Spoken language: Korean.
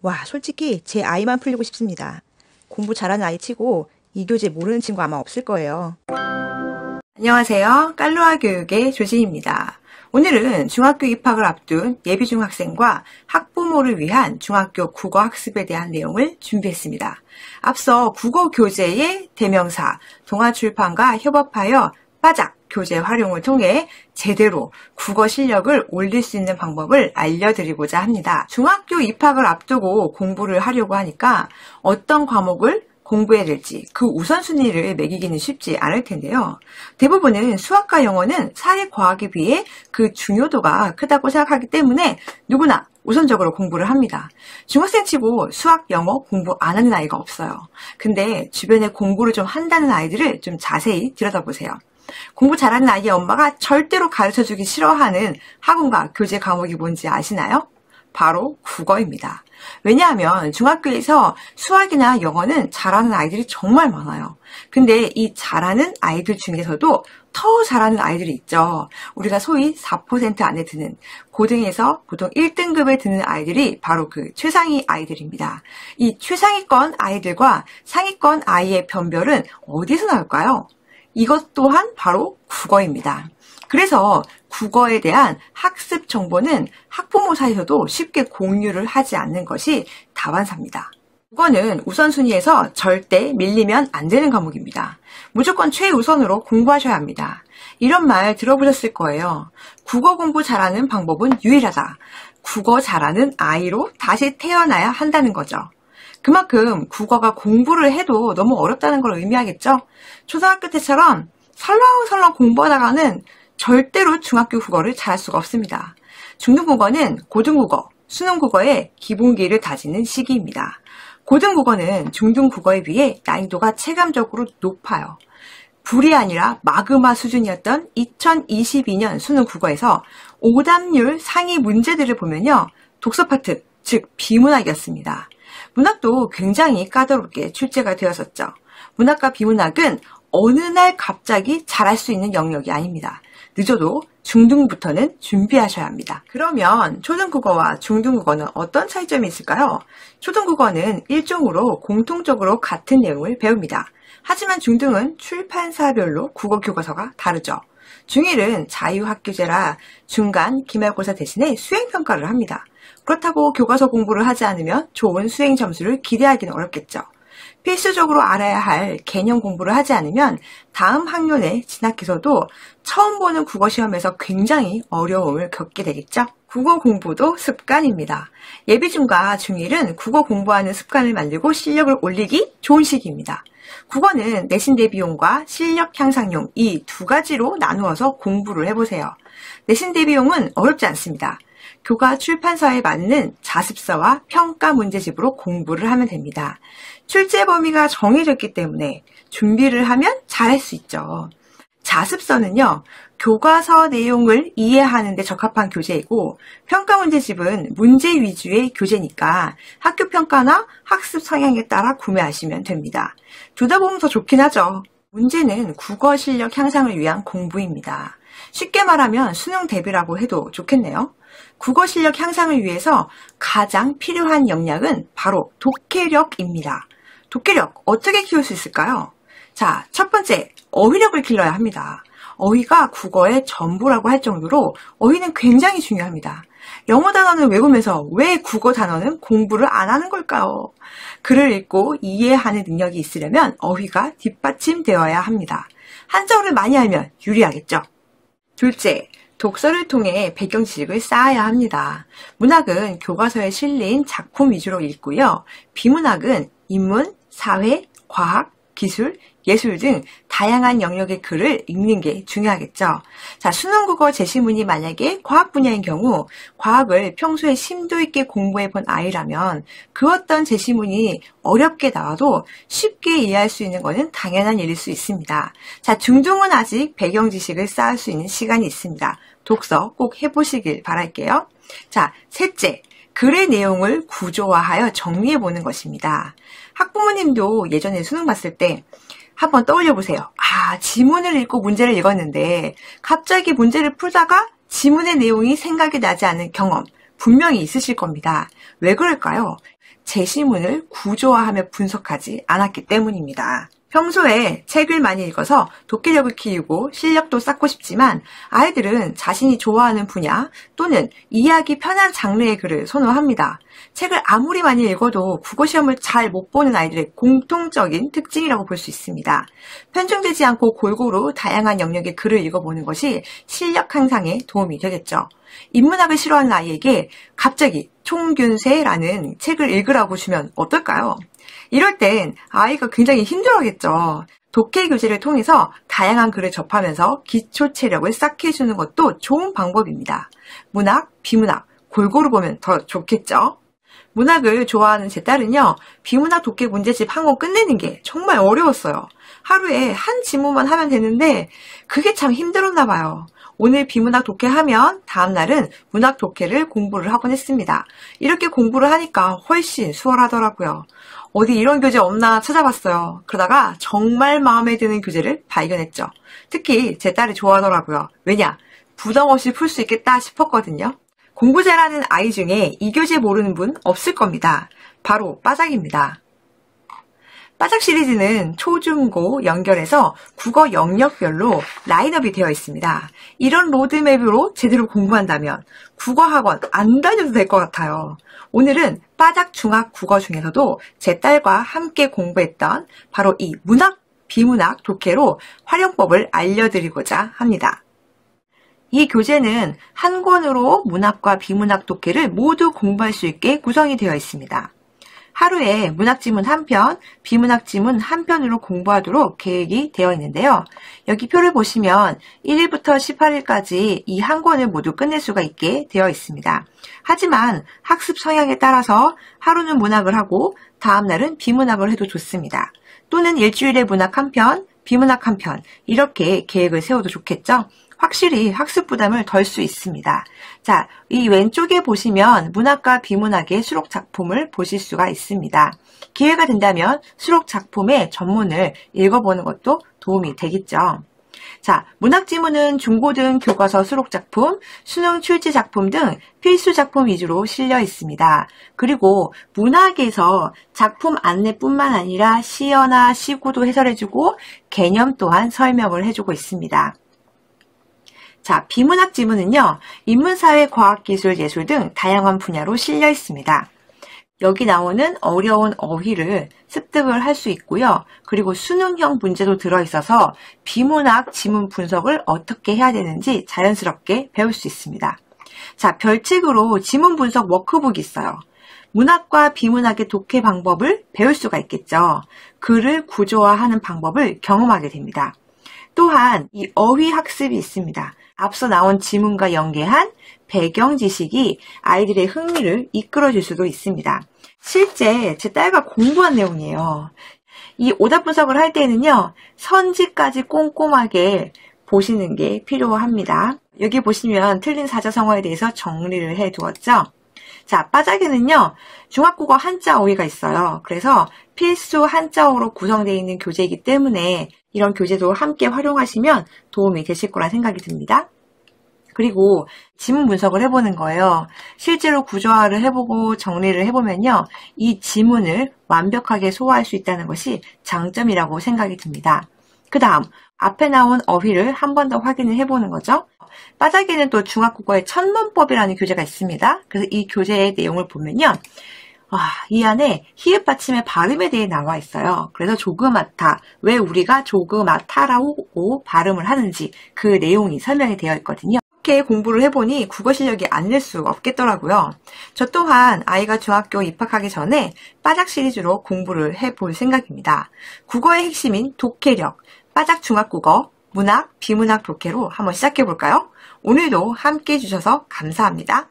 와, 솔직히 제 아이만 풀리고 싶습니다. 공부 잘하는 아이 치고 이 교재 모르는 친구 아마 없을 거예요. 안녕하세요. 깔로아 교육의 조진입니다. 오늘은 중학교 입학을 앞둔 예비중학생과 학부모를 위한 중학교 국어 학습에 대한 내용을 준비했습니다. 앞서 국어 교재의 대명사 동아출판과 협업하여 빠작 교재 활용을 통해 제대로 국어 실력을 올릴 수 있는 방법을 알려드리고자 합니다. 중학교 입학을 앞두고 공부를 하려고 하니까 어떤 과목을 공부해야 될지 그 우선순위를 매기기는 쉽지 않을 텐데요. 대부분은 수학과 영어는 사회과학에 비해 그 중요도가 크다고 생각하기 때문에 누구나 우선적으로 공부를 합니다. 중학생 치고 수학, 영어 공부 안 하는 아이가 없어요. 근데 주변에 공부를 좀 한다는 아이들을 좀 자세히 들여다보세요. 공부 잘하는 아이의 엄마가 절대로 가르쳐주기 싫어하는 학원과 교재 과목이 뭔지 아시나요? 바로 국어입니다. 왜냐하면 중학교에서 수학이나 영어는 잘하는 아이들이 정말 많아요. 근데 이 잘하는 아이들 중에서도 더 잘하는 아이들이 있죠. 우리가 소위 4% 안에 드는 고등에서 보통 1등급에 드는 아이들이 바로 그 최상위 아이들입니다. 이 최상위권 아이들과 상위권 아이의 변별은 어디서 나올까요? 이것 또한 바로 국어입니다. 그래서 국어에 대한 학습 정보는 학부모 사이에서도 쉽게 공유를 하지 않는 것이 다반사입니다. 국어는 우선순위에서 절대 밀리면 안 되는 과목입니다. 무조건 최우선으로 공부하셔야 합니다. 이런 말 들어보셨을 거예요. 국어 공부 잘하는 방법은 유일하다. 국어 잘하는 아이로 다시 태어나야 한다는 거죠. 그만큼 국어가 공부를 해도 너무 어렵다는 걸 의미하겠죠? 초등학교 때처럼 설렁설렁 공부하다가는 절대로 중학교 국어를 잘할 수가 없습니다. 중등국어는 고등국어, 수능국어의 기본기를 다지는 시기입니다. 고등국어는 중등국어에 비해 난이도가 체감적으로 높아요. 불이 아니라 마그마 수준이었던 2022년 수능국어에서 오답률 상위 문제들을 보면요. 독서 파트, 즉 비문학이었습니다. 문학도 굉장히 까다롭게 출제가 되었었죠. 문학과 비문학은 어느 날 갑자기 잘할 수 있는 영역이 아닙니다. 늦어도 중등부터는 준비하셔야 합니다. 그러면 초등국어와 중등국어는 어떤 차이점이 있을까요? 초등국어는 일종으로 공통적으로 같은 내용을 배웁니다. 하지만 중등은 출판사별로 국어 교과서가 다르죠. 중1은 자유학교제라 중간, 기말고사 대신에 수행평가를 합니다. 그렇다고 교과서 공부를 하지 않으면 좋은 수행 점수를 기대하기는 어렵겠죠. 필수적으로 알아야 할 개념 공부를 하지 않으면 다음 학년에 진학해서도 처음 보는 국어 시험에서 굉장히 어려움을 겪게 되겠죠. 국어 공부도 습관입니다. 예비중과 중1은 국어 공부하는 습관을 만들고 실력을 올리기 좋은 시기입니다. 국어는 내신 대비용과 실력 향상용 이 두 가지로 나누어서 공부를 해보세요. 내신 대비용은 어렵지 않습니다. 교과 출판서에 맞는 자습서와 평가 문제집으로 공부를 하면 됩니다. 출제 범위가 정해졌기 때문에 준비를 하면 잘할 수 있죠. 자습서는요, 교과서 내용을 이해하는 데 적합한 교재이고 평가 문제집은 문제 위주의 교재니까 학교 평가나 학습 성향에 따라 구매하시면 됩니다. 둘 다 보면 더 좋긴 하죠. 문제는 국어 실력 향상을 위한 공부입니다. 쉽게 말하면 수능 대비라고 해도 좋겠네요. 국어 실력 향상을 위해서 가장 필요한 역량은 바로 독해력입니다. 독해력 어떻게 키울 수 있을까요? 자, 첫 번째, 어휘력을 길러야 합니다. 어휘가 국어의 전부라고 할 정도로 어휘는 굉장히 중요합니다. 영어 단어는 외우면서 왜 국어 단어는 공부를 안 하는 걸까요? 글을 읽고 이해하는 능력이 있으려면 어휘가 뒷받침되어야 합니다. 한자어를 많이 알면 유리하겠죠. 둘째, 독서를 통해 배경 지식을 쌓아야 합니다. 문학은 교과서에 실린 작품 위주로 읽고요. 비문학은 인문, 사회, 과학, 기술, 예술 등 다양한 영역의 글을 읽는 게 중요하겠죠. 자, 수능국어 제시문이 만약에 과학 분야인 경우 과학을 평소에 심도 있게 공부해 본 아이라면 그 어떤 제시문이 어렵게 나와도 쉽게 이해할 수 있는 것은 당연한 일일 수 있습니다. 자, 중등은 아직 배경 지식을 쌓을 수 있는 시간이 있습니다. 독서 꼭 해보시길 바랄게요. 자, 셋째, 글의 내용을 구조화하여 정리해보는 것입니다. 학부모님도 예전에 수능 봤을 때 한번 떠올려 보세요. 지문을 읽고 문제를 읽었는데 갑자기 문제를 풀다가 지문의 내용이 생각이 나지 않는 경험, 분명히 있으실 겁니다. 왜 그럴까요? 제시문을 구조화하며 분석하지 않았기 때문입니다. 평소에 책을 많이 읽어서 독해력을 키우고 실력도 쌓고 싶지만 아이들은 자신이 좋아하는 분야 또는 이해하기 편한 장르의 글을 선호합니다. 책을 아무리 많이 읽어도 국어시험을 잘 못 보는 아이들의 공통적인 특징이라고 볼 수 있습니다. 편중되지 않고 골고루 다양한 영역의 글을 읽어보는 것이 실력 향상에 도움이 되겠죠. 인문학을 싫어하는 아이에게 갑자기 총균세라는 책을 읽으라고 주면 어떨까요? 이럴 땐 아이가 굉장히 힘들어하겠죠. 독해 교재를 통해서 다양한 글을 접하면서 기초 체력을 쌓게 해주는 것도 좋은 방법입니다. 문학, 비문학 골고루 보면 더 좋겠죠. 문학을 좋아하는 제 딸은요, 비문학 독해 문제집 한 권 끝내는 게 정말 어려웠어요. 하루에 한 지문만 하면 되는데 그게 참 힘들었나 봐요. 오늘 비문학 독해하면 다음날은 문학 독해를 공부를 하곤 했습니다. 이렇게 공부를 하니까 훨씬 수월하더라고요. 어디 이런 교재 없나 찾아봤어요. 그러다가 정말 마음에 드는 교재를 발견했죠. 특히 제 딸이 좋아하더라고요. 왜냐? 부담 없이 풀 수 있겠다 싶었거든요. 공부 잘하는 아이 중에 이 교재 모르는 분 없을 겁니다. 바로 빠작입니다. 빠작 시리즈는 초, 중, 고 연결해서 국어 영역별로 라인업이 되어 있습니다. 이런 로드맵으로 제대로 공부한다면 국어학원 안 다녀도 될 것 같아요. 오늘은 빠작 중학 국어 중에서도 제 딸과 함께 공부했던 바로 이 문학, 비문학 독해로 활용법을 알려드리고자 합니다. 이 교재는 한 권으로 문학과 비문학 독해를 모두 공부할 수 있게 구성이 되어 있습니다. 하루에 문학 지문 1편, 비문학 지문 1편으로 공부하도록 계획이 되어 있는데요. 여기 표를 보시면 1일부터 18일까지 이 한 권을 모두 끝낼 수가 있게 되어 있습니다. 하지만 학습 성향에 따라서 하루는 문학을 하고 다음 날은 비문학을 해도 좋습니다. 또는 일주일에 문학 1편, 비문학 1편 이렇게 계획을 세워도 좋겠죠. 확실히 학습 부담을 덜 수 있습니다. 자, 이 왼쪽에 보시면 문학과 비문학의 수록 작품을 보실 수가 있습니다. 기회가 된다면 수록 작품의 전문을 읽어보는 것도 도움이 되겠죠. 자, 문학 지문은 중고등 교과서 수록 작품, 수능 출제 작품 등 필수 작품 위주로 실려 있습니다. 그리고 문학에서 작품 안내뿐만 아니라 시어나 시구도 해설해주고 개념 또한 설명을 해주고 있습니다. 자, 비문학 지문은요, 인문사회, 과학기술, 예술 등 다양한 분야로 실려 있습니다. 여기 나오는 어려운 어휘를 습득을 할 수 있고요. 그리고 수능형 문제도 들어있어서 비문학 지문 분석을 어떻게 해야 되는지 자연스럽게 배울 수 있습니다. 자, 별책으로 지문 분석 워크북이 있어요. 문학과 비문학의 독해 방법을 배울 수가 있겠죠. 글을 구조화하는 방법을 경험하게 됩니다. 또한 이 어휘 학습이 있습니다. 앞서 나온 지문과 연계한 배경 지식이 아이들의 흥미를 이끌어줄 수도 있습니다. 실제 제 딸과 공부한 내용이에요. 이 오답 분석을 할 때는요, 선지까지 꼼꼼하게 보시는 게 필요합니다. 여기 보시면 틀린 사자성어에 대해서 정리를 해두었죠. 자, 빠작에는요, 중학국어 한자 어휘가 있어요. 그래서 필수 한자어로 구성되어 있는 교재이기 때문에 이런 교재도 함께 활용하시면 도움이 되실 거라 생각이 듭니다. 그리고 지문 분석을 해보는 거예요. 실제로 구조화를 해보고 정리를 해보면요, 이 지문을 완벽하게 소화할 수 있다는 것이 장점이라고 생각이 듭니다. 그 다음 앞에 나온 어휘를 한 번 더 확인을 해보는 거죠. 빠작에는 또 중학국어의 천문법이라는 교재가 있습니다. 그래서 이 교재의 내용을 보면요, 이 안에 히읗 받침의 발음에 대해 나와 있어요. 그래서 조그맣다, 왜 우리가 조그맣다라고 발음을 하는지 그 내용이 설명이 되어 있거든요. 이렇게 공부를 해보니 국어 실력이 안 늘 수 없겠더라고요. 저 또한 아이가 중학교 입학하기 전에 빠작 시리즈로 공부를 해볼 생각입니다. 국어의 핵심인 독해력, 빠작 중학국어, 문학, 비문학 독해로 한번 시작해볼까요? 오늘도 함께 해주셔서 감사합니다.